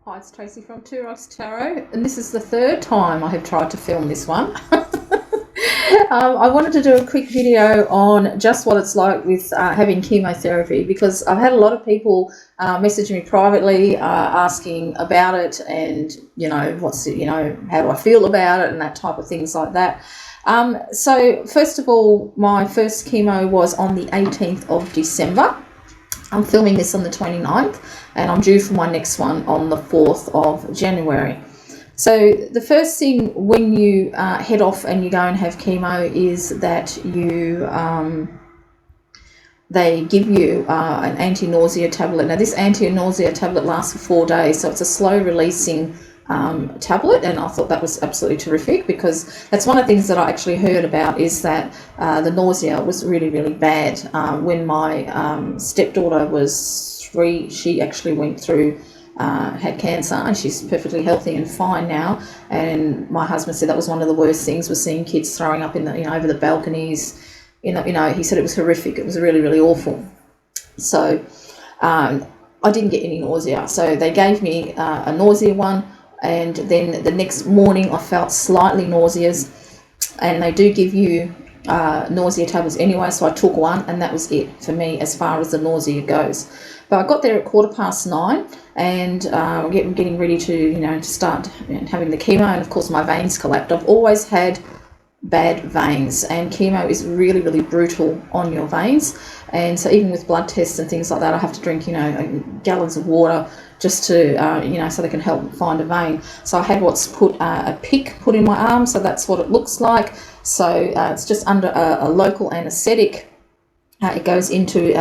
Hi, it's Tracy from Two Rocks Tarot, and this is the third time I have tried to film this one. I wanted to do a quick video on just what it's like with having chemotherapy, because I've had a lot of people message me privately asking about it, and how do I feel about it and that type of things like that. So first of all, my first chemo was on the 18th of December. I'm filming this on the 29th, and I'm due for my next one on the 4th of January. So the first thing when you head off and you go and have chemo is that they give you an anti-nausea tablet. Now this anti-nausea tablet lasts for 4 days, so it's a slow releasing tablet, and I thought that was absolutely terrific, because that's one of the things that I actually heard about, is that the nausea was really, really bad. When my stepdaughter was 3, she actually went through had cancer, and she's perfectly healthy and fine now, and my husband said that was one of the worst things, was seeing kids throwing up in the over the balconies. He said it was horrific. It was really, really awful. So I didn't get any nausea, so they gave me a nausea one, and then the next morning I felt slightly nauseous, and they do give you nausea tablets anyway, so I took one, and that was it for me as far as the nausea goes. But I got there at 9:15, and getting ready to start having the chemo, and of course my veins collapsed. I've always had bad veins, and chemo is really, really brutal on your veins, and so even with blood tests and things like that, I have to drink gallons of water just to so they can help find a vein. So I had what's put a pick put in my arm, so that's what it looks like. So it's just under a local anaesthetic. It goes into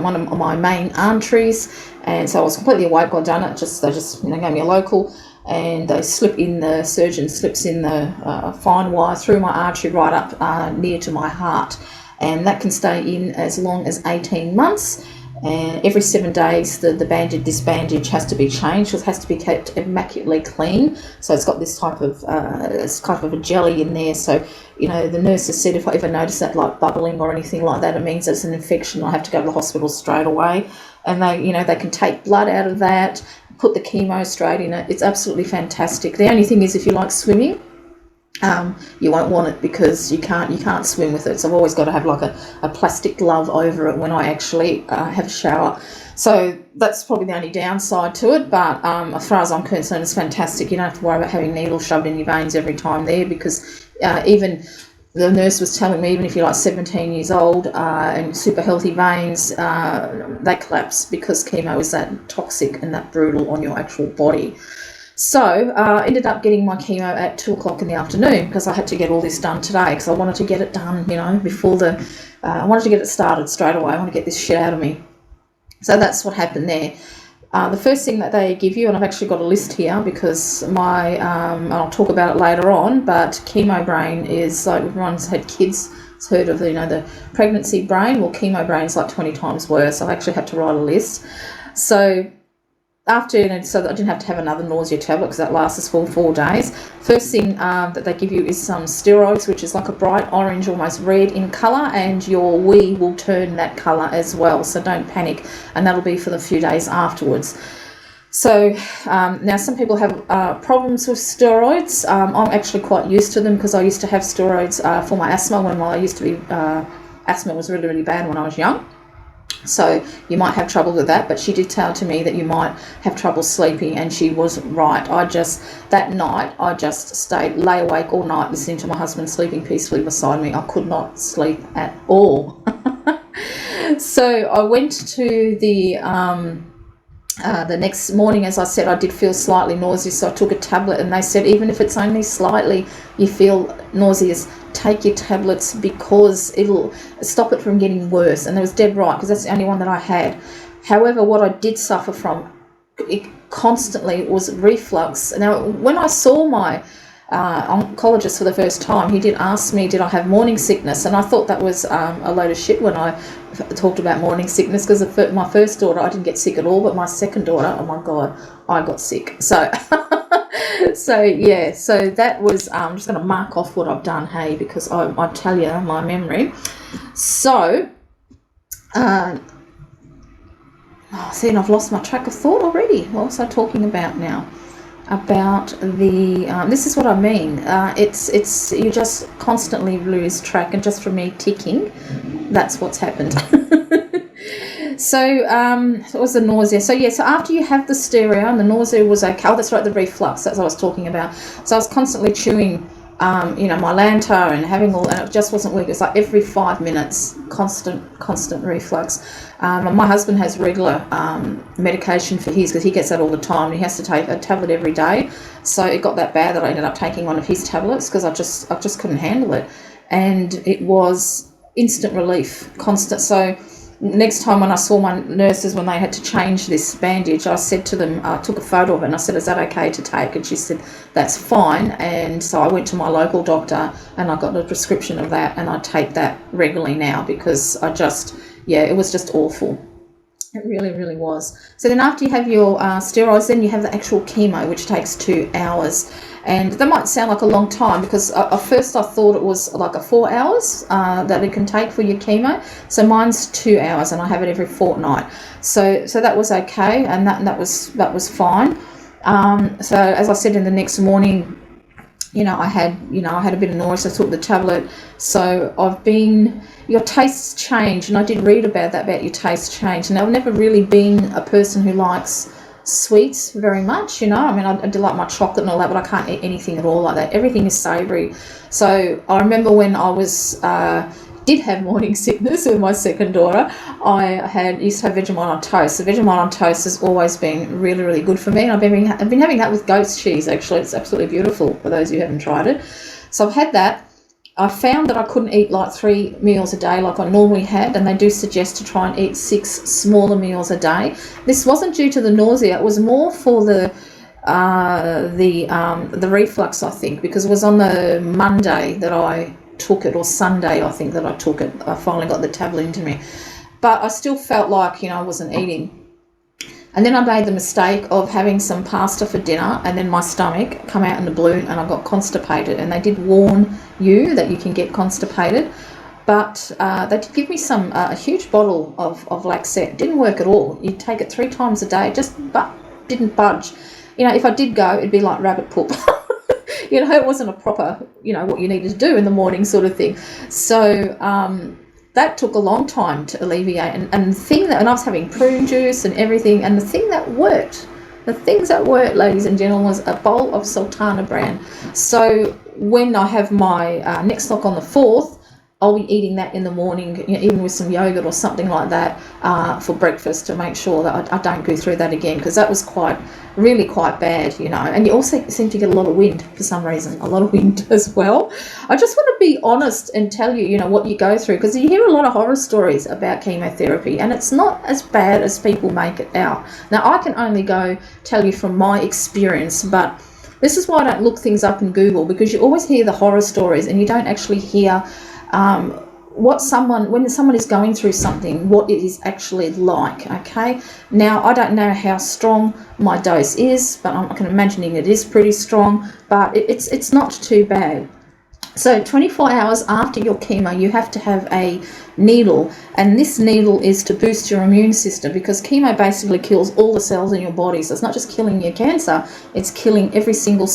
one of my main arteries, and so I was completely awake while I done it. They just gave me a local, and the surgeon slips in the fine wire through my artery right up near to my heart, and that can stay in as long as 18 months. And every 7 days, this bandage has to be changed. It has to be kept immaculately clean. So it's got this type of it's kind of a jelly in there. So the nurses said if I ever notice that like bubbling or anything like that, it means it's an infection. I have to go to the hospital straight away. And they can take blood out of that, put the chemo straight in it. It's absolutely fantastic. The only thing is, if you like swimming, you won't want it, because you can't swim with it. So I've always got to have like a plastic glove over it when I actually have a shower. So that's probably the only downside to it, but as far as I'm concerned, it's fantastic. You don't have to worry about having needles shoved in your veins every time there, because even the nurse was telling me, even if you're like 17 years old and super healthy veins, they collapse, because chemo is that toxic and that brutal on your actual body. So I ended up getting my chemo at 2 o'clock in the afternoon, because I had to get all this done today, because I wanted to get it done, before I wanted to get it started straight away. I want to get this shit out of me. So that's what happened there. The first thing that they give you, and I've actually got a list here, because I'll talk about it later on, but chemo brain is like, everyone's had kids, has heard of the pregnancy brain. Well, chemo brain is like 20 times worse. I've actually had to write a list. So so that I didn't have to have another nausea tablet, because that lasts us for 4 days. First thing that they give you is some steroids, which is like a bright orange, almost red in colour, and your wee will turn that colour as well, so don't panic, and that'll be for the few days afterwards. So now some people have problems with steroids. I'm actually quite used to them, because I used to have steroids for my asthma when I used to be asthma was really, really bad when I was young. So you might have trouble with that, but she did tell to me that you might have trouble sleeping, and she was right. That night I just lay awake all night listening to my husband sleeping peacefully beside me. I could not sleep at all. So I went to the next morning. As I said, I did feel slightly nauseous, so I took a tablet, and they said even if it's only slightly you feel nauseous, take your tablets, because it'll stop it from getting worse. And they was dead right, because that's the only one that I had. However, what I did suffer from constantly was reflux. Now, when I saw my oncologist for the first time, he did ask me, did I have morning sickness? And I thought that was a load of shit when I talked about morning sickness, because my first daughter, I didn't get sick at all, but my second daughter, oh my God, I got sick. So so that was, I'm just going to mark off what I've done, hey, because I tell you, my memory. So Oh, see, and I've lost my track of thought already. What was I talking about now? About the this is what I mean. It's you just constantly lose track, and just from me ticking, that's what's happened. So it was the nausea. So yeah, so after you have the stereo and the nausea was okay. Oh, that's right, the reflux. That's what I was talking about. So I was constantly chewing, my Lanta and having all, and it just wasn't working. It's like every 5 minutes, constant reflux. My husband has regular medication for his because he gets that all the time. He has to take a tablet every day. So it got that bad that I ended up taking one of his tablets because I just couldn't handle it, and it was instant relief, constant. So next time when I saw my nurses when they had to change this bandage, I said to them, I took a photo of it and I said, is that okay to take? And she said, that's fine. And so I went to my local doctor and I got a prescription of that, and I take that regularly now because it was just awful. It really, really was. So then after you have your steroids, then you have the actual chemo, which takes 2 hours. And that might sound like a long time because at first I thought it was like 4 hours that it can take for your chemo. So mine's 2 hours, and I have it every fortnight. So that was okay, and that was fine. So as I said, in the next morning, I had a bit of nausea. I took the tablet. So your tastes change, and I did read about your taste change. And I've never really been a person who likes sweets very much, I mean, I do like my chocolate and all that, but I can't eat anything at all like that. Everything is savoury. So I remember when I did have morning sickness with my second daughter, I used to have Vegemite on toast. So Vegemite on toast has always been really, really good for me. And I've been having that with goat's cheese, actually. It's absolutely beautiful for those who haven't tried it. So I've had that. I found that I couldn't eat like 3 meals a day like I normally had, and they do suggest to try and eat 6 smaller meals a day. This wasn't due to the nausea; it was more for the reflux, I think, because it was on the Monday that I took it, or Sunday, I think, that I took it. I finally got the tablet into me, but I still felt like I wasn't eating. And then I made the mistake of having some pasta for dinner, and then my stomach come out in a balloon and I got constipated. And they did warn you that you can get constipated, but they did give me a huge bottle of Laxette. Didn't work at all. You take it 3 times a day, didn't budge. If I did go, it'd be like rabbit poop. It wasn't a proper, what you needed to do in the morning sort of thing. So that took a long time to alleviate. And the thing and I was having prune juice and everything, and the things that worked, ladies and gentlemen, was a bowl of Sultana bran. So when I have my next knock on the 4th, I'll be eating that in the morning, even with some yogurt or something like that for breakfast, to make sure that I don't go through that again, because that was really quite bad, And you also seem to get a lot of wind for some reason, a lot of wind as well. I just want to be honest and tell you, what you go through, because you hear a lot of horror stories about chemotherapy, and it's not as bad as people make it out. Now, I can only tell you from my experience, but this is why I don't look things up in Google, because you always hear the horror stories and you don't actually hear when someone is going through something, what it is actually like, okay? Now, I don't know how strong my dose is, but I can imagine it is pretty strong, but it's not too bad. So 24 hours after your chemo, you have to have a needle, and this needle is to boost your immune system, because chemo basically kills all the cells in your body. So it's not just killing your cancer, it's killing every single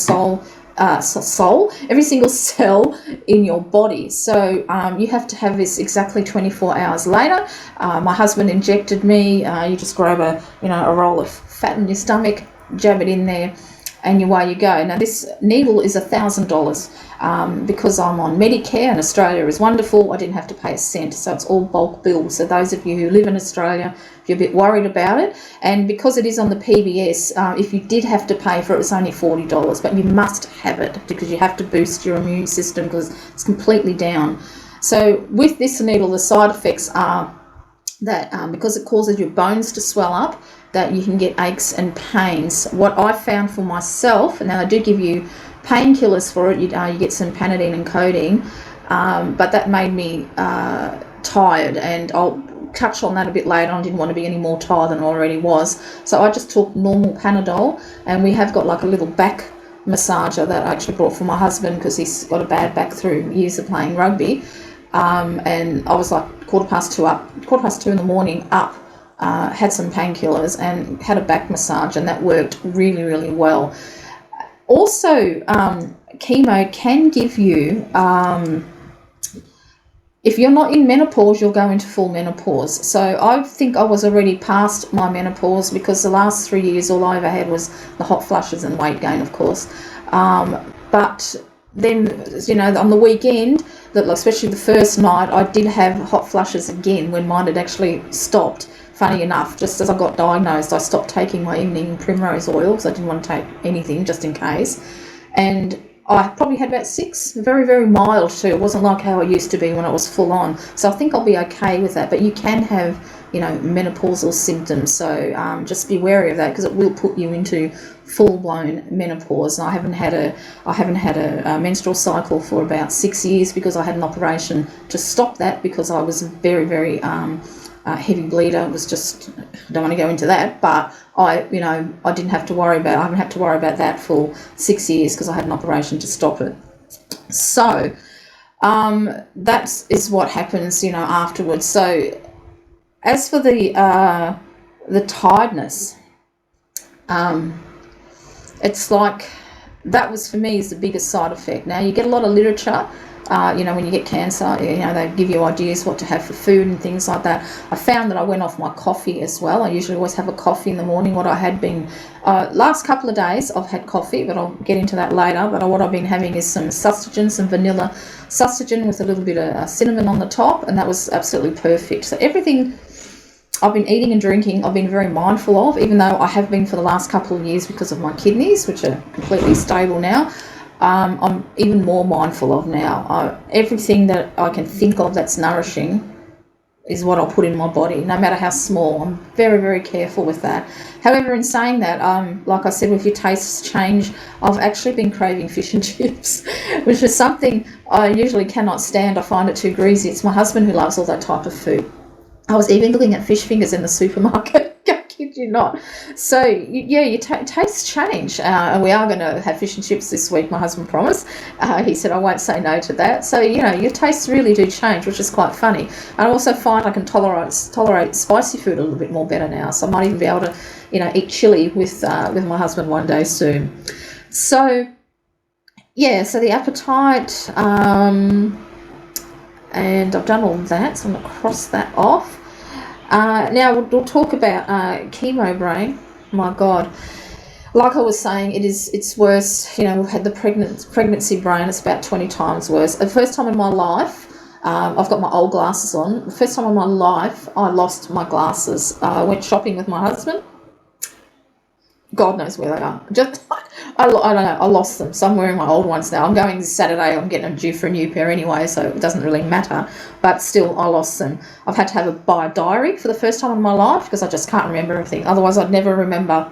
every single cell in your body. So you have to have this exactly 24 hours later. My husband injected me. You just grab a roll of fat in your stomach, jab it in there, and away you go. Now, this needle is $1,000 because I'm on Medicare, and Australia is wonderful. I didn't have to pay a cent, so it's all bulk bill. So those of you who live in Australia, if you're a bit worried about it, and because it is on the PBS, if you did have to pay for it, it's only $40, but you must have it because you have to boost your immune system because it's completely down. So with this needle, the side effects are that because it causes your bones to swell up, that you can get aches and pains. What I found for myself, and now they do give you painkillers for it, you get some Panadine and codeine, but that made me tired, and I'll touch on that a bit later. I didn't want to be any more tired than I already was, so I just took normal Panadol, and we have got like a little back massager that I actually brought for my husband because he's got a bad back through years of playing rugby, and I was like quarter past two in the morning up had some painkillers and had a back massage, and that worked really, really well. Also, chemo can give you, if you're not in menopause, you'll go into full menopause. So I think I was already past my menopause, because the last 3 years all I ever had was the hot flushes and weight gain, of course. But then, on the weekend, especially the first night, I did have hot flushes again when mine had actually stopped. Funny enough, just as I got diagnosed, I stopped taking my evening primrose oil because I didn't want to take anything just in case. And I probably had about 6, very, very mild too. It wasn't like how I used to be when I was full on. So I think I'll be okay with that. But you can have, menopausal symptoms. So just be wary of that, because it will put you into full-blown menopause. And I haven't had a menstrual cycle for about 6 years, because I had an operation to stop that, because I was very, very heavy bleeder. It was just, I don't want to go into that, but I haven't had to worry about that for 6 years, because I had an operation to stop it. So that is what happens, afterwards. So as for the tiredness, it's like, that was for me is the biggest side effect. Now, you get a lot of literature. When you get cancer, they give you ideas what to have for food and things like that. I found that I went off my coffee as well. I usually always have a coffee in the morning. What I had been, last couple of days I've had coffee, but I'll get into that later. But what I've been having is some sustagen, some vanilla sustagen with a little bit of cinnamon on the top, and that was absolutely perfect. So everything I've been eating and drinking, I've been very mindful of, even though I have been for the last couple of years because of my kidneys, which are completely stable now. I'm even more mindful of now. Everything that I can think of that's nourishing is what I'll put in my body, no matter how small. I'm very, very careful with that. However, in saying that, like I said, with your tastes change, I've actually been craving fish and chips, which is something I usually cannot stand. I find it too greasy. It's my husband who loves all that type of food. I was even looking at fish fingers in the supermarket. I kid you not. So, your tastes change. And we are going to have fish and chips this week, my husband promised. He said, I won't say no to that. So, your tastes really do change, which is quite funny. And I also find I can tolerate spicy food a little bit more better now. So I might even be able to, eat chili with my husband one day soon. So, so the appetite, and I've done all of that, so I'm going to cross that off. Now we'll talk about chemo brain. My God, like I was saying, it's worse. We've had the pregnancy brain. It's about 20 times worse. The first time in my life, I've got my old glasses on. The first time in my life, I lost my glasses. I went shopping with my husband. God knows where they are. I don't know. I lost them somewhere in my old ones now. I'm going this Saturday. I'm getting them due for a new pair anyway, so it doesn't really matter. But still, I lost them. I've had to buy a diary for the first time in my life, because I just can't remember everything. Otherwise, I'd never remember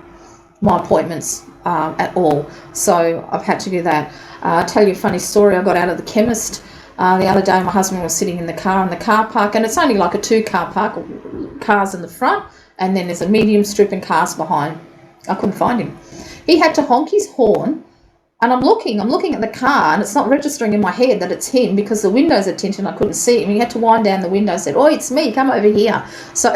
my appointments at all. So I've had to do that. I'll tell you a funny story. I got out of the chemist the other day. My husband was sitting in the car park, and it's only like a 2-car park, cars in the front, and then there's a medium strip and cars behind. I couldn't find him. He had to honk his horn, and I'm looking at the car, and it's not registering in my head that it's him, because the windows are tinted and I couldn't see him. He had to wind down the window and said, "Oh, it's me, come over here." So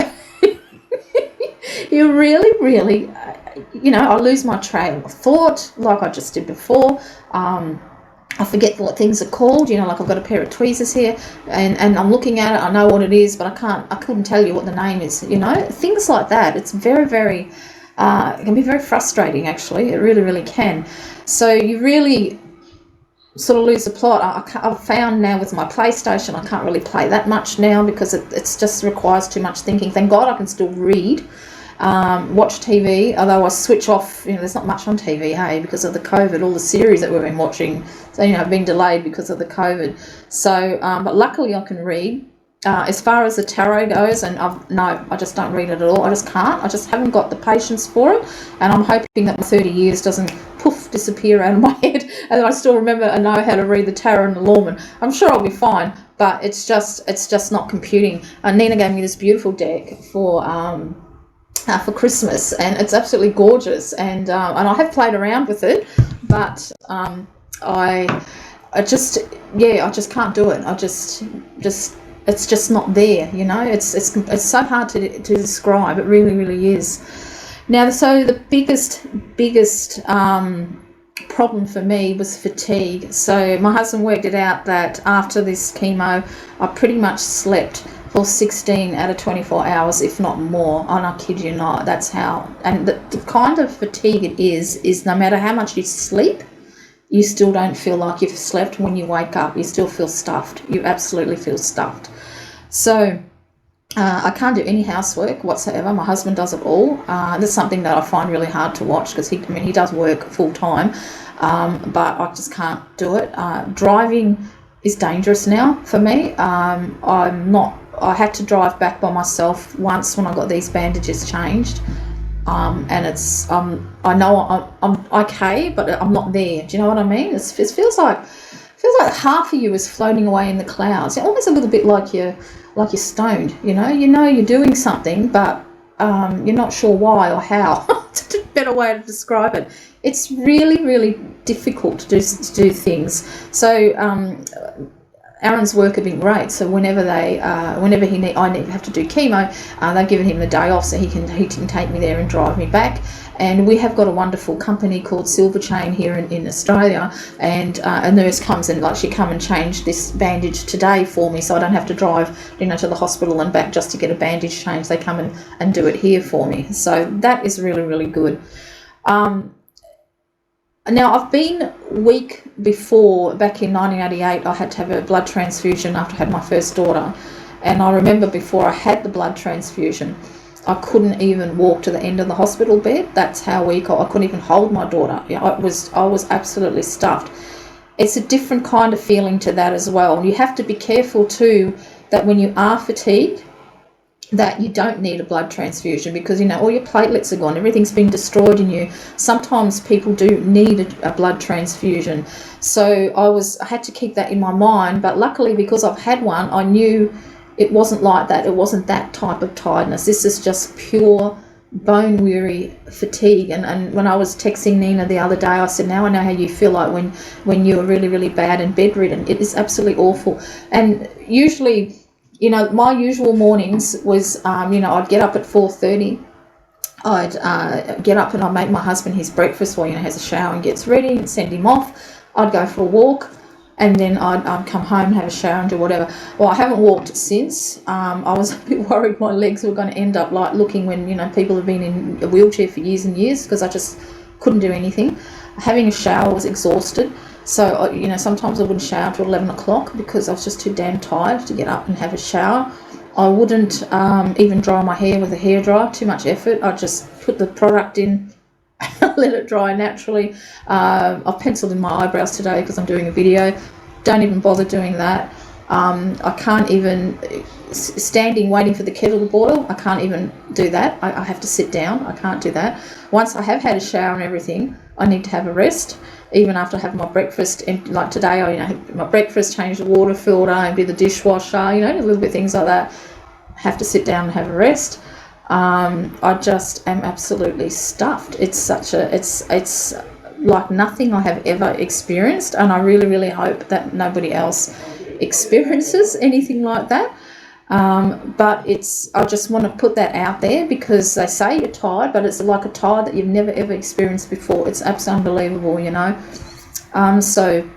you really, really, I lose my train of thought like I just did before. I forget what things are called, like I've got a pair of tweezers here, and I'm looking at it, I know what it is, but I couldn't tell you what the name is, things like that. It's very, very, it can be very frustrating, actually. It really, really can. So you really sort of lose the plot. I've found now with my PlayStation, I can't really play that much now, because it's just requires too much thinking. Thank God I can still read, watch TV, although I switch off, there's not much on TV, hey, because of the COVID, all the series that we've been watching, so, have been delayed because of the COVID. So, but luckily I can read. As far as the tarot goes, and I just don't read it at all. I just can't. I just haven't got the patience for it, and I'm hoping that my 30 years doesn't disappear out of my head, and I still remember and know how to read the tarot and the Lorman. I'm sure I'll be fine, but it's just not computing. Nina gave me this beautiful deck for Christmas, and it's absolutely gorgeous, and I have played around with it, but I just can't do it. it's just not there, you know. It's so hard to describe. It really, really is. Now, so the biggest problem for me was fatigue. So my husband worked it out that after this chemo, I pretty much slept for 16 out of 24 hours, if not more. And I kid you not, that's how. And the kind of fatigue it is no matter how much you sleep, you still don't feel like you've slept. When you wake up, you still feel stuffed. You absolutely feel stuffed. So I can't do any housework whatsoever. My husband does it all. That's something that I find really hard to watch because he does work full time, but I just can't do it. Driving is dangerous now for me. I had to drive back by myself once when I got these bandages changed. And it's I know I'm okay, but I'm not there. Do you know what I mean? It feels like half of you is floating away in the clouds. It's almost a little bit like you're stoned. You know you're doing something, but you're not sure why or how. It's a better way to describe it. It's really, really difficult to do things. So Aaron's work have been great. So whenever I have to do chemo, they've given him the day off so he can take me there and drive me back. And we have got a wonderful company called Silver Chain here in Australia, and a nurse comes and she come and changed this bandage today for me, so I don't have to drive to the hospital and back just to get a bandage changed. They come and do it here for me. So that is really, really good. Now, I've been weak before. Back in 1988, I had to have a blood transfusion after I had my first daughter. And I remember before I had the blood transfusion, I couldn't even walk to the end of the hospital bed. That's how weak I couldn't even hold my daughter. I was absolutely stuffed. It's a different kind of feeling to that as well. And you have to be careful too that when you are fatigued, that you don't need a blood transfusion because all your platelets are gone, everything's been destroyed in you. Sometimes people do need a blood transfusion. So I had to keep that in my mind, but luckily because I've had one, I knew it wasn't like that. It wasn't that type of tiredness. This is just pure bone weary fatigue. And when I was texting Nina the other day, I said, now I know how you feel like when you were really, really bad and bedridden. It is absolutely awful. And usually, my usual mornings was, I'd get up at 4:30. I'd get up and I'd make my husband his breakfast while, has a shower and gets ready and send him off. I'd go for a walk and then I'd come home, have a shower and do whatever. Well, I haven't walked since. I was a bit worried my legs were going to end up like looking when, people have been in a wheelchair for years and years because I just couldn't do anything. Having a shower was exhausted. So, sometimes I wouldn't shower till 11 o'clock because I was just too damn tired to get up and have a shower. I wouldn't even dry my hair with a hairdryer, too much effort. I'd just put the product in, let it dry naturally. I've penciled in my eyebrows today because I'm doing a video. Don't even bother doing that. I can't even, standing waiting for the kettle to boil, I can't even do that. I have to sit down. I can't do that. Once I have had a shower and everything, I need to have a rest. Even after having my breakfast, and like today, I had my breakfast, change the water filter, empty the dishwasher, a little bit things like that. Have to sit down and have a rest. I just am absolutely stuffed. It's like nothing I have ever experienced, and I really, really hope that nobody else experiences anything like that. But I just want to put that out there because they say you're tired, but it's like a tired that you've never ever experienced before. It's absolutely unbelievable, So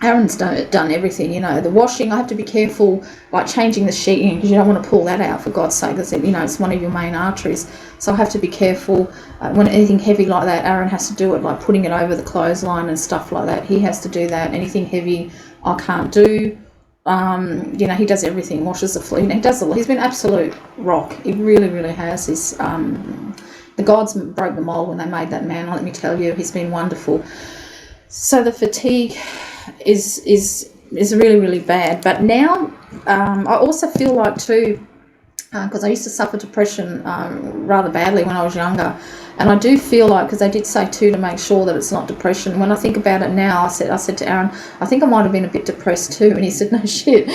Aaron's done everything, the washing. I have to be careful, like changing the sheeting because you don't want to pull that out for God's sake. It's one of your main arteries. So I have to be careful when anything heavy like that. Aaron has to do it, like putting it over the clothesline and stuff like that. He has to do that. Anything heavy I can't do. He does everything, washes the floor. He's been absolute rock. He really, really has. The gods broke the mold when they made that man. Let me tell you, he's been wonderful. So the fatigue is really, really bad. But now I also feel like too, because I used to suffer depression rather badly when I was younger. And I do feel like, because they did say too to make sure that it's not depression. When I think about it now, I said to Aaron, I think I might have been a bit depressed too. And he said, no shit,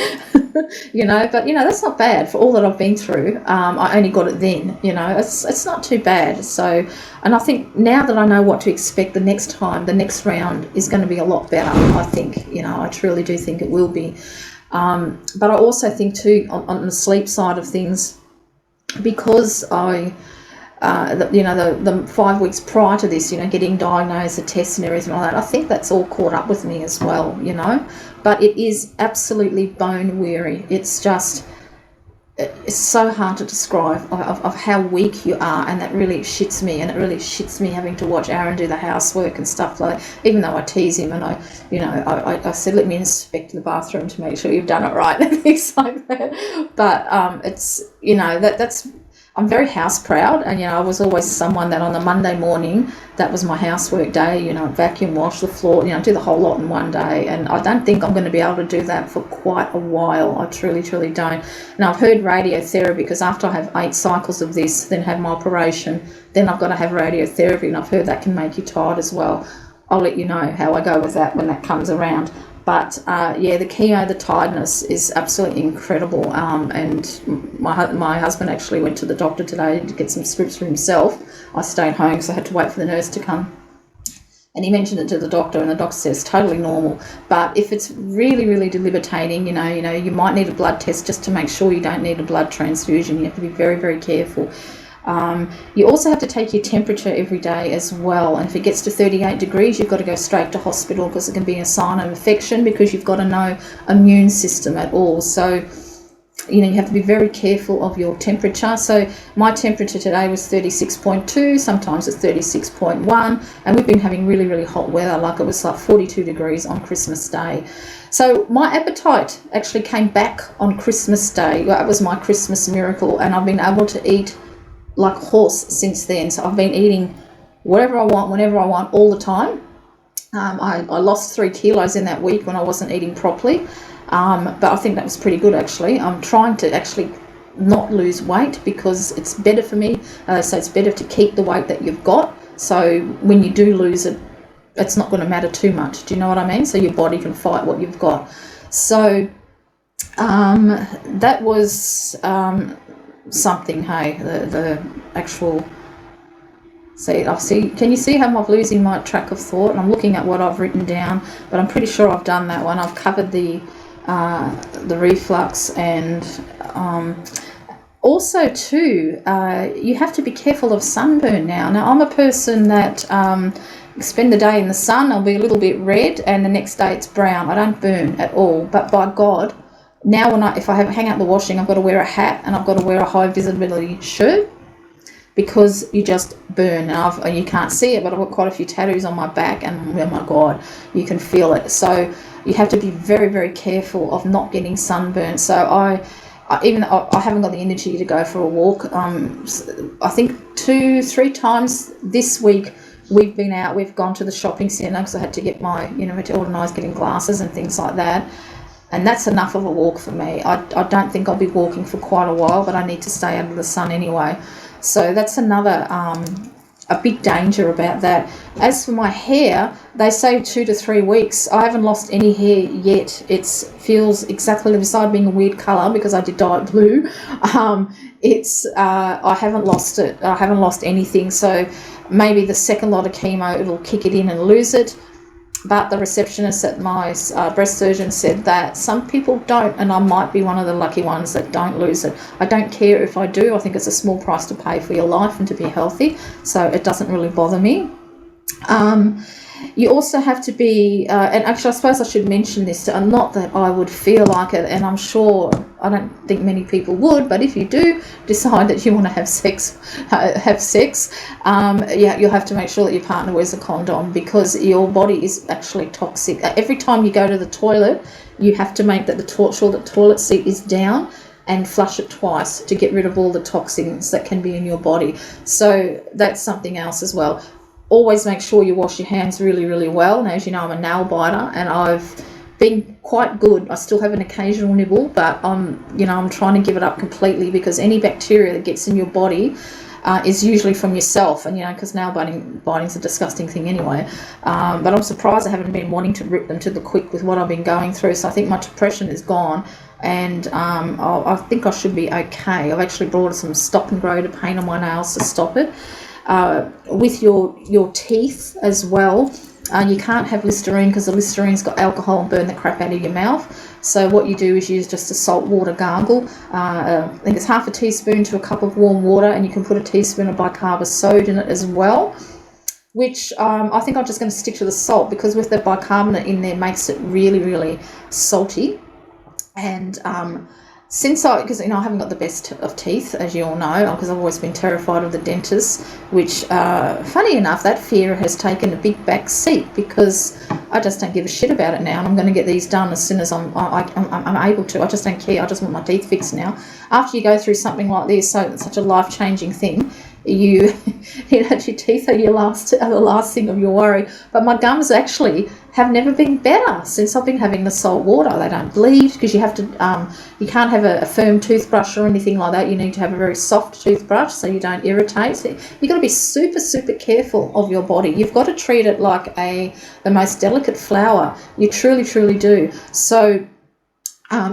but that's not bad for all that I've been through. I only got it then, it's not too bad. So, and I think now that I know what to expect the next time, the next round is going to be a lot better. I think, I truly do think it will be. But I also think too, on the sleep side of things, because the 5 weeks prior to this, getting diagnosed, the tests and everything like that, I think that's all caught up with me as well, But it is absolutely bone weary. It's so hard to describe of how weak you are, and that really shits me. And it really shits me having to watch Aaron do the housework and stuff like that. Even though I tease him and I said, let me inspect the bathroom to make sure you've done it right and things like that. But that's. I'm very house proud, and I was always someone that on the Monday morning, that was my housework day. Vacuum, wash the floor, do the whole lot in one day. And I don't think I'm going to be able to do that for quite a while. I truly, truly don't. Now I've heard radiotherapy, because after I have 8 cycles of this, then have my operation, then I've got to have radiotherapy, and I've heard that can make you tired as well. I'll let you know how I go with that when that comes around. But the chemo, the tiredness is absolutely incredible. And my husband actually went to the doctor today to get some scripts for himself. I stayed home because I had to wait for the nurse to come. And he mentioned it to the doctor, and the doctor says it's totally normal. But if it's really, really debilitating, you might need a blood test just to make sure you don't need a blood transfusion. You have to be very, very careful. You also have to take your temperature every day as well, and if it gets to 38 degrees, you've got to go straight to hospital, because it can be a sign of infection, because you've got no immune system at all. So you have to be very careful of your temperature. So my temperature today was 36.2, sometimes it's 36.1, and we've been having really, really hot weather, like it was like 42 degrees on Christmas Day. So my appetite actually came back on Christmas Day. That was my Christmas miracle, and I've been able to eat like a horse since then. So I've been eating whatever I want, whenever I want, all the time. I lost 3 kilos in that week when I wasn't eating properly, but I think that was pretty good actually. I'm trying to actually not lose weight, because it's better for me. So it's better to keep the weight that you've got, so when you do lose it, it's not going to matter too much. Do you know what I mean? So your body can fight what you've got. So that was something. Hey, the actual can you see how I'm losing my track of thought, and I'm looking at what I've written down, but I'm pretty sure I've done that one. I've covered the reflux, and also too, you have to be careful of sunburn now. I'm a person that spend the day in the sun, I'll be a little bit red, and the next day it's brown. I don't burn at all, but by God, now if I hang out the washing, I've got to wear a hat, and I've got to wear a high visibility shirt, because you just burn. And you can't see it, but I've got quite a few tattoos on my back, and oh my God, you can feel it. So you have to be very, very careful of not getting sunburn. So I haven't got the energy to go for a walk. I think 2-3 times this week we've been out. We've gone to the shopping centre, because I had to get to organise getting glasses and things like that. And that's enough of a walk for me. I don't think I'll be walking for quite a while, but I need to stay out of the sun anyway. So that's another a big danger about that. As for my hair, they say 2 to 3 weeks. I haven't lost any hair yet. It feels exactly, beside being a weird colour, because I did dye it blue, I haven't lost it. I haven't lost anything. So maybe the second lot of chemo, it'll kick it in and lose it. But the receptionist at my breast surgeon said that some people don't, and I might be one of the lucky ones that don't lose it. I don't care if I do. I think it's a small price to pay for your life and to be healthy, so it doesn't really bother me. You also have to be, and actually I suppose I should mention this, not that I would feel like it, and I'm sure I don't think many people would, but if you do decide that you want to have sex, you'll have to make sure that your partner wears a condom, because your body is actually toxic. Every time you go to the toilet, you have to make that the toilet seat is down, and flush it twice to get rid of all the toxins that can be in your body. So that's something else as well. Always make sure you wash your hands really, really well. And as you know, I'm a nail biter, and I've been quite good. I still have an occasional nibble, but I'm trying to give it up completely, because any bacteria that gets in your body is usually from yourself, and because nail biting's a disgusting thing anyway. But I'm surprised I haven't been wanting to rip them to the quick with what I've been going through. So I think my depression is gone, and I think I should be okay. I've actually brought some Stop and Grow to paint on my nails to stop it. With your teeth as well, You can't have Listerine because the Listerine's got alcohol and burn the crap out of your mouth. So what you do is use just a salt water gargle. I think it's half a teaspoon to a cup of warm water, and you can put a teaspoon of bicarb soda in it as well, which I think I'm just going to stick to the salt, because with the bicarbonate in there makes it really, really salty. And because I haven't got the best of teeth, as you all know, because I've always been terrified of the dentist, which funny enough, that fear has taken a big back seat, because I just don't give a shit about it now, and I'm going to get these done as soon as I'm able to. I just don't care. I just want my teeth fixed now. After you go through something like this, so it's such a life-changing thing, your teeth are the last thing of your worry. But my gums actually have never been better since I've been having the salt water. They don't bleed, because you have to you can't have a firm toothbrush or anything like that. You need to have a very soft toothbrush so you don't irritate. So you've got to be super, super careful of your body. You've got to treat it like the most delicate flower. You truly, truly do. So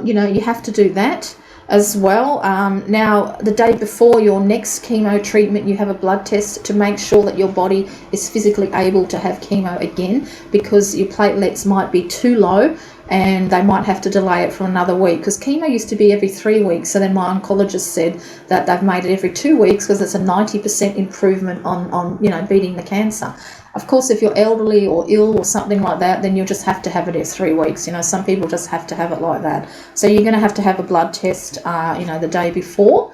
you have to do that as well. Now, the day before your next chemo treatment, you have a blood test to make sure that your body is physically able to have chemo again, because your platelets might be too low and they might have to delay it for another week, because chemo used to be every 3 weeks. So then my oncologist said that they've made it every 2 weeks, because it's a 90% improvement on beating the cancer. Of course, if you're elderly or ill or something like that, then you'll just have to have it every 3 weeks. Some people just have to have it like that. So you're going to have a blood test, the day before.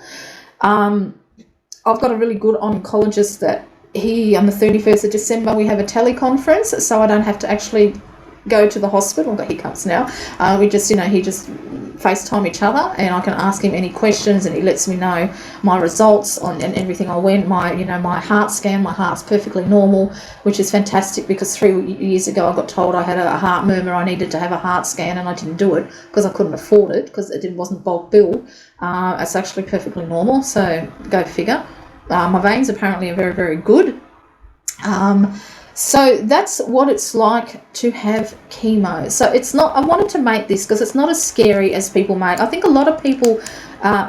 I've got a really good oncologist that on the 31st of December, we have a teleconference, so I don't have to actually go to the hospital. I've got hiccups now. He just FaceTime each other, and I can ask him any questions, and he lets me know my results and everything. I went, my heart scan, my heart's perfectly normal, which is fantastic, because 3 years ago I got told I had a heart murmur, I needed to have a heart scan, and I didn't do it because I couldn't afford it, because it wasn't bulk bill. It's actually perfectly normal, so go figure. My veins apparently are very, very good. So that's what it's like to have chemo. So it's not, I wanted to make this because it's not as scary as people make. I think a lot of people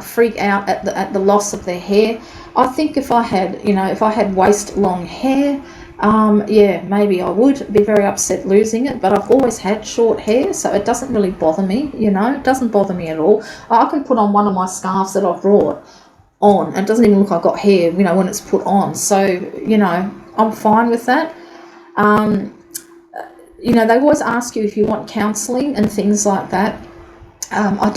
freak out at the loss of their hair. I think if I had waist long hair, maybe I would be very upset losing it, but I've always had short hair, so it doesn't really bother me, it doesn't bother me at all. I can put on one of my scarves that I've brought on, and it doesn't even look like I've got hair, when it's put on. So, I'm fine with that. They always ask you if you want counselling and things like that. I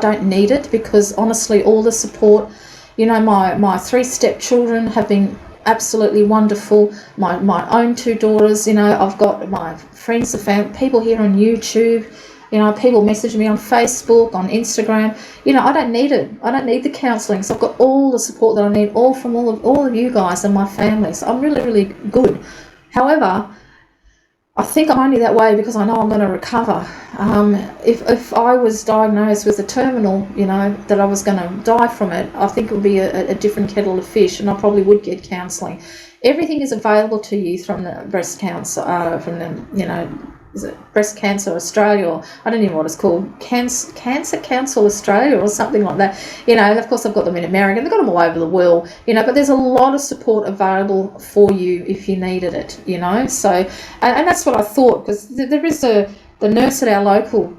don't need it, because honestly, all the support, my 3 stepchildren have been absolutely wonderful. My own 2 daughters, I've got my friends, the family, people here on YouTube, people message me on Facebook, on Instagram. I don't need it. I don't need the counselling. So I've got all the support that I need, all from all of you guys and my family. So I'm really, really good. However, I think I'm only that way because I know I'm going to recover. If I was diagnosed with a terminal, that I was going to die from it, I think it would be a different kettle of fish, and I probably would get counselling. Everything is available to you from the breast cancer, is it Breast Cancer Australia, or I don't even know what it's called, Cancer Council Australia or something like that. Of course I've got them in America, they've got them all over the world, but there's a lot of support available for you if you needed it, so, and that's what I thought, because there is the nurse at our local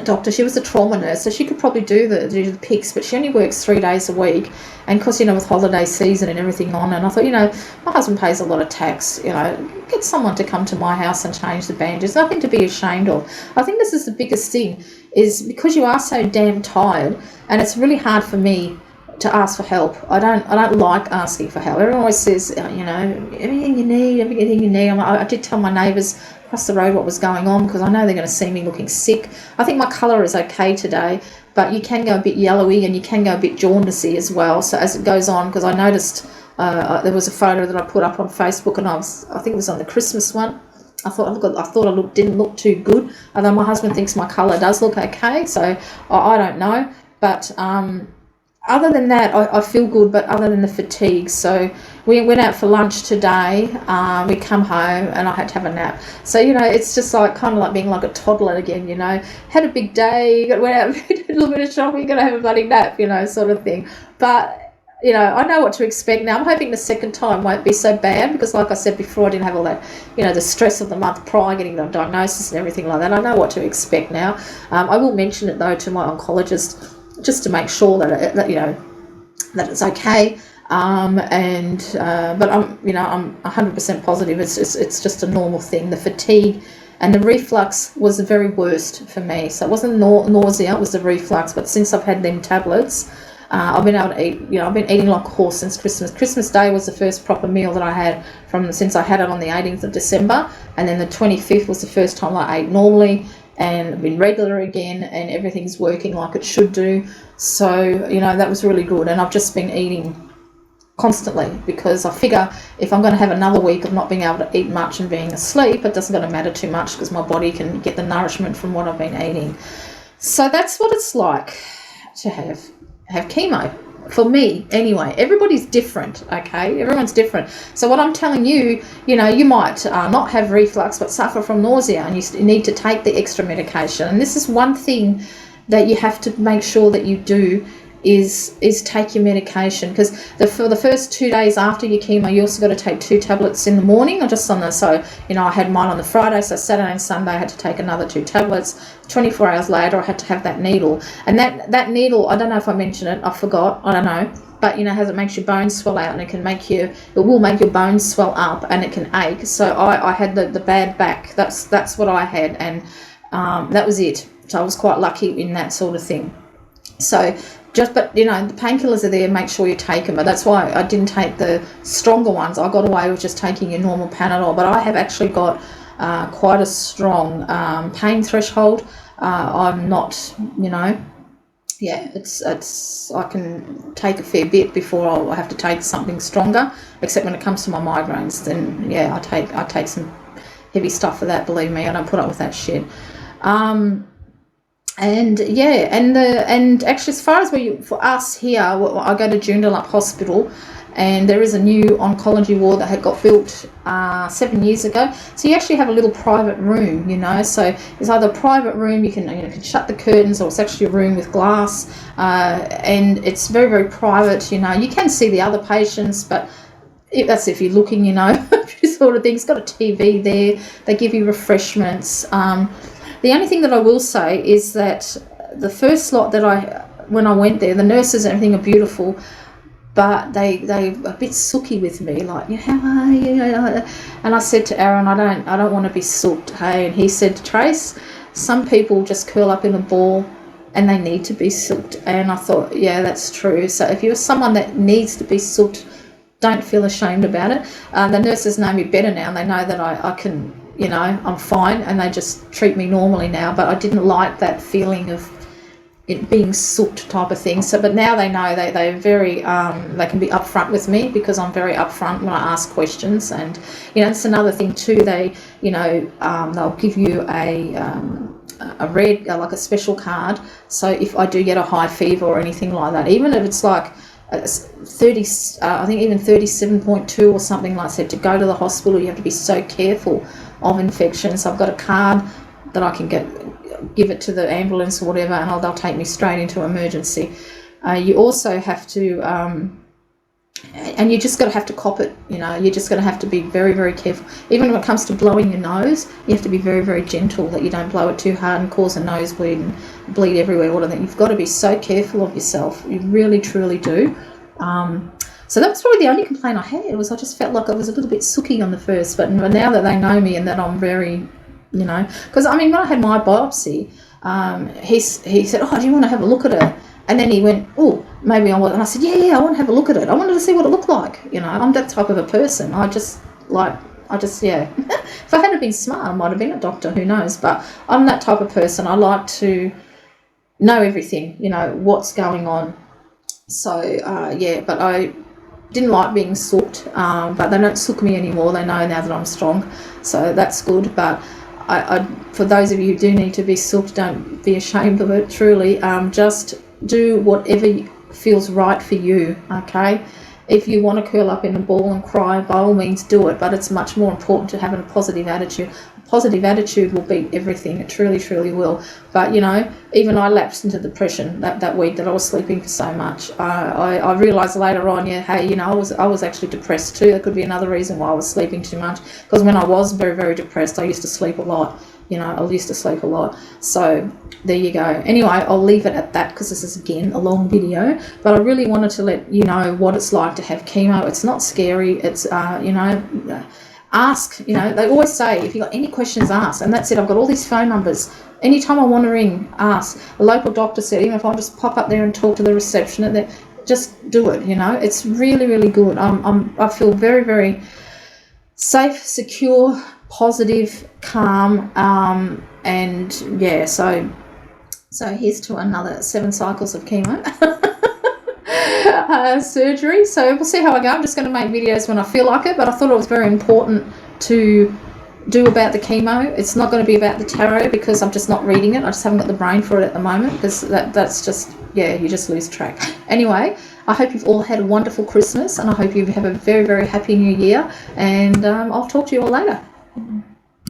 doctor, she was a trauma nurse, so she could probably do the pics, but she only works 3 days a week, and of course, with holiday season and everything on, and I thought, my husband pays a lot of tax, get someone to come to my house and change the bandages, nothing to be ashamed of. I think this is the biggest thing, is because you are so damn tired, and it's really hard for me to ask for help. I don't like asking for help. Everyone always says, everything you need. I did tell my neighbours across the road what was going on, because I know they're going to see me looking sick. I think my colour is okay today, but you can go a bit yellowy and you can go a bit jaundicey as well. So as it goes on, because I noticed there was a photo that I put up on Facebook, and I think it was on the Christmas one. I thought I didn't look too good, although my husband thinks my colour does look okay. So I don't know, but other than that, I feel good, but other than the fatigue. So we went out for lunch today. We come home and I had to have a nap. So, it's just kind of like being like a toddler again, Had a big day, went out, did a little bit of shopping, got to have a bloody nap, sort of thing. But I know what to expect now. I'm hoping the second time won't be so bad because, like I said before, I didn't have all that, the stress of the month prior, getting the diagnosis and everything like that. I know what to expect now. I will mention it, though, to my oncologist just to make sure that it's okay. But I'm 100% positive. It's just a normal thing. The fatigue and the reflux was the very worst for me. So it wasn't nausea, it was the reflux. But since I've had them tablets, I've been able to eat. I've been eating like a horse since Christmas. Christmas Day was the first proper meal that I had since I had it on the 18th of December, and then the 25th was the first time I ate normally, and I've been regular again, and everything's working like it should do. So that was really good, and I've just been eating constantly because I figure if I'm going to have another week of not being able to eat much and being asleep, it doesn't going to matter too much because my body can get the nourishment from what I've been eating. So that's what it's like to have chemo. For me, anyway. Everybody's different, okay? Everyone's different. So what I'm telling you, you might not have reflux but suffer from nausea, and you need to take the extra medication. And this is one thing that you have to make sure that you do is take your medication, because for the first 2 days after your chemo, you also got to take 2 tablets in the morning, or just on the, so I had mine on the Friday, so Saturday and Sunday I had to take another 2 tablets. 24 hours later I had to have that needle, and that needle, I don't know if I mentioned it, I forgot, I don't know, but it makes your bones swell out, and it will make your bones swell up, and it can ache. So I had the bad back. That's what I had, and that was it. So I was quite lucky in that sort of thing. So but the painkillers are there, make sure you take them. But that's why I didn't take the stronger ones. I got away with just taking your normal Panadol, but I have actually got quite a strong pain threshold. I'm not, it's I can take a fair bit before I have to take something stronger, except when it comes to my migraines, then I take some heavy stuff for that, believe me. I don't put up with that shit. And actually, as far as for us here, I go to Joondalup Hospital, and there is a new oncology ward that had got built 7 years ago. So you actually have a little private room, So it's either a private room, you can shut the curtains, or it's actually a room with glass, and it's very, very private. You can see the other patients, but that's if you're looking, sort of thing. It's got a TV there. They give you refreshments. The only thing that I will say is that the first slot when I went there, the nurses and everything are beautiful, but they a bit sooky with me, like, how are you? And I said to Aaron, I don't want to be sooked, hey? And he said, Trace, some people just curl up in a ball and they need to be sooked. And I thought, yeah, that's true. So if you're someone that needs to be sooked, don't feel ashamed about it. The nurses know me better now, and they know that I can, I'm fine, and they just treat me normally now. But I didn't like that feeling of it being sooked type of thing. So, but now they know, they're very, they can be upfront with me, because I'm very upfront when I ask questions. And, it's another thing too, they'll give you a red, like a special card. So if I do get a high fever or anything like that, even if it's like 30, I think even 37.2 or something like that, to go to the hospital, you have to be so careful of infections. I've got a card that I can give it to the ambulance or whatever, and they'll take me straight into emergency. You also have to, and you just got to have to cop it. You're just going to have to be very, very careful. Even when it comes to blowing your nose, you have to be very, very gentle, that you don't blow it too hard and cause a nosebleed and bleed everywhere. You've got to be so careful of yourself. You really, truly do. So that was probably the only complaint I had. I just felt like I was a little bit sooky on the first, but now that they know me and that I'm very, because when I had my biopsy, he said, oh, do you want to have a look at it? And then he went, oh, maybe I want. And I said, yeah, I want to have a look at it. I wanted to see what it looked like. I'm that type of a person. yeah. If I hadn't been smart, I might have been a doctor, who knows? But I'm that type of person. I like to know everything, what's going on. So, but I didn't like being sooked, but they don't sook me anymore. They know now that I'm strong, so that's good. But I for those of you who do need to be sooked, don't be ashamed of it, truly. Just do whatever feels right for you, okay? if you want to curl up in a ball and cry, by all means do it, but it's much more important to have a positive attitude. A positive attitude will beat everything. It truly, truly will. But, you know, even I lapsed into depression that week that I was sleeping for so much. I realised later on, yeah, hey, you know, I was actually depressed too. That could be another reason why I was sleeping too much, because when I was very, very depressed, I used to sleep a lot. You know, I used to sleep a lot. So there you go. Anyway, I'll leave it at that because this is, again, a long video. But I really wanted to let you know what it's like to have chemo. It's not scary. It's, you know, ask. You know, they always say, if you've got any questions, ask. And that's it. I've got all these phone numbers. Anytime I want to ring, ask. A local doctor said, even if I just pop up there and talk to the reception, just do it, you know. It's really, really good. I feel very, very safe, secure, positive, calm, and yeah, so here's to another 7 cycles of chemo surgery. So we'll see how I go. I'm just going to make videos when I feel like it, but I thought it was very important to do about the chemo. It's not going to be about the tarot because I'm just not reading it. I just haven't got the brain for it at the moment, because that's just, yeah, you just lose track. Anyway, I hope you've all had a wonderful Christmas, and I hope you have a very, very happy new year, and I'll talk to you all later.